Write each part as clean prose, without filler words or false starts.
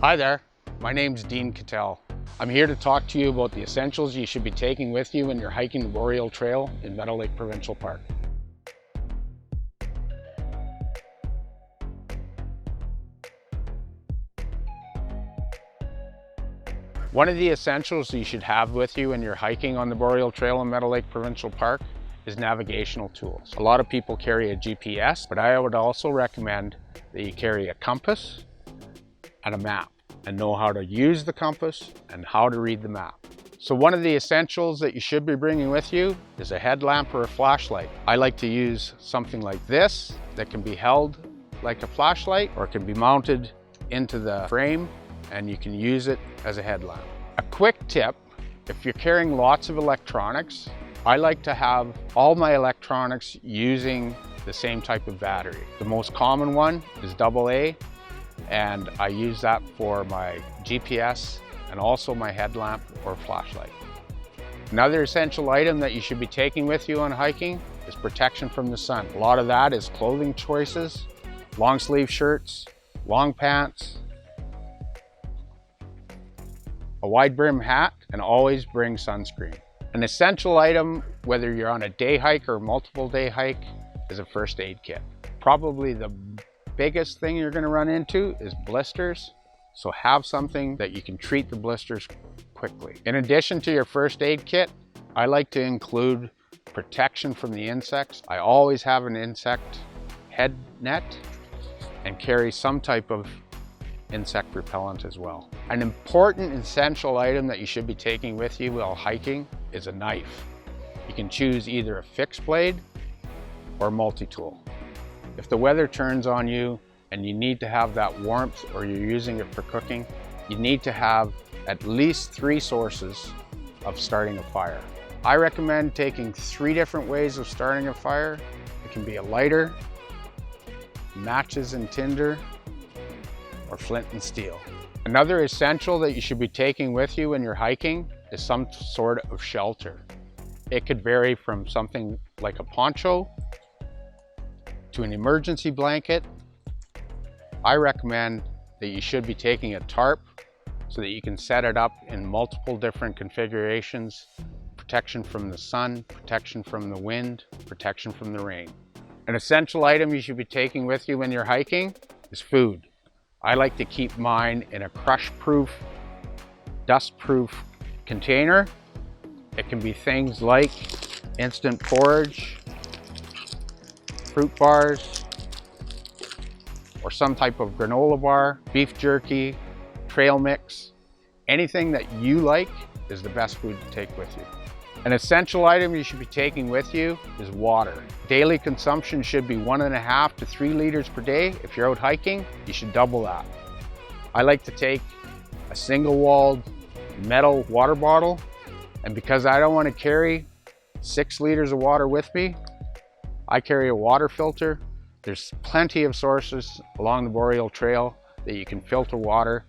Hi there, my name's Dean Cattell. I'm here to talk to you about the essentials you should be taking with you when you're hiking the Boreal Trail in Meadow Lake Provincial Park. One of the essentials you should have with you when you're hiking on the Boreal Trail in Meadow Lake Provincial Park is navigational tools. A lot of people carry a GPS, but I would also recommend that you carry a compass and a map and know how to use the compass and how to read the map. So one of the essentials that you should be bringing with you is a headlamp or a flashlight. I like to use something like this that can be held like a flashlight or it can be mounted into the frame and you can use it as a headlamp. A quick tip, if you're carrying lots of electronics, I like to have all my electronics using the same type of battery. The most common one is AA, and I use that for my GPS and also my headlamp or flashlight. Another essential item that you should be taking with you on hiking is protection from the sun. A lot of that is clothing choices, long sleeve shirts, long pants, a wide brim hat, and always bring sunscreen. An essential item, whether you're on a day hike or multiple day hike, is a first aid kit. Probably the biggest thing you're going to run into is blisters, so have something that you can treat the blisters quickly. In addition to your first aid kit, I like to include protection from the insects. I always have an insect head net and carry some type of insect repellent as well. An important essential item that you should be taking with you while hiking is a knife. You can choose either a fixed blade or multi-tool. If the weather turns on you and you need to have that warmth or you're using it for cooking, you need to have at least 3 sources of starting a fire. I recommend taking 3 different ways of starting a fire. It can be a lighter, matches and tinder, or flint and steel. Another essential that you should be taking with you when you're hiking is some sort of shelter. It could vary from something like a poncho to an emergency blanket. I recommend that you should be taking a tarp so that you can set it up in multiple different configurations. Protection from the sun, protection from the wind, protection from the rain. An essential item you should be taking with you when you're hiking is food. I like to keep mine in a crush-proof, dust-proof container. It can be things like instant porridge, fruit bars, or some type of granola bar, beef jerky, trail mix. Anything that you like is the best food to take with you. An essential item you should be taking with you is water. Daily consumption should be 1.5 to 3 liters per day. If you're out hiking, you should double that. I like to take a single-walled metal water bottle, and because I don't want to carry 6 liters of water with me, I carry a water filter. There's plenty of sources along the Boreal Trail that you can filter water.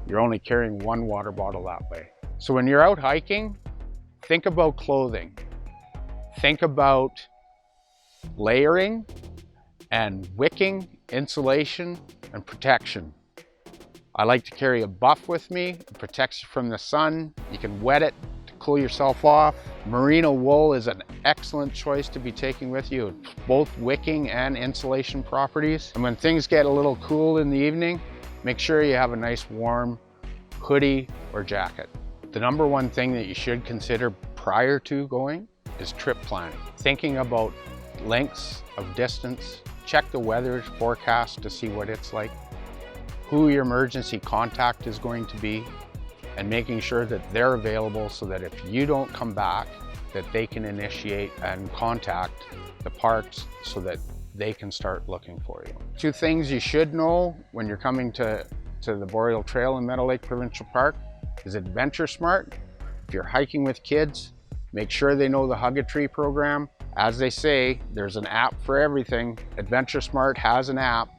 You're only carrying 1 water bottle that way. So when you're out hiking, think about clothing. Think about layering and wicking, insulation, and protection. I like to carry a buff with me. It protects you from the sun. You can wet it to cool yourself off. Merino wool is an excellent choice to be taking with you, both wicking and insulation properties. And when things get a little cool in the evening, make sure you have a nice warm hoodie or jacket. The number one thing that you should consider prior to going is trip planning. Thinking about lengths of distance, check the weather forecast to see what it's like, who your emergency contact is going to be, and making sure that they're available so that if you don't come back, that they can initiate and contact the parks so that they can start looking for you. 2 things you should know when you're coming to the Boreal Trail in Meadow Lake Provincial Park is Adventure Smart. If you're hiking with kids, make sure they know the Hug a Tree program. As they say, there's an app for everything. Adventure Smart has an app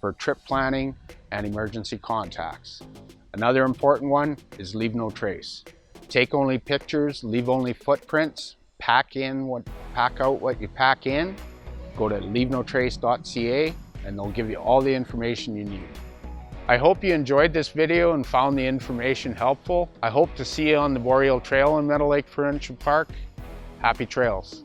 for trip planning and emergency contacts. Another important one is leave no trace. Take only pictures, leave only footprints, pack out what you pack in. Go to leavenotrace.ca and they'll give you all the information you need. I hope you enjoyed this video and found the information helpful. I hope to see you on the Boreal Trail in Meadow Lake Provincial Park. Happy trails.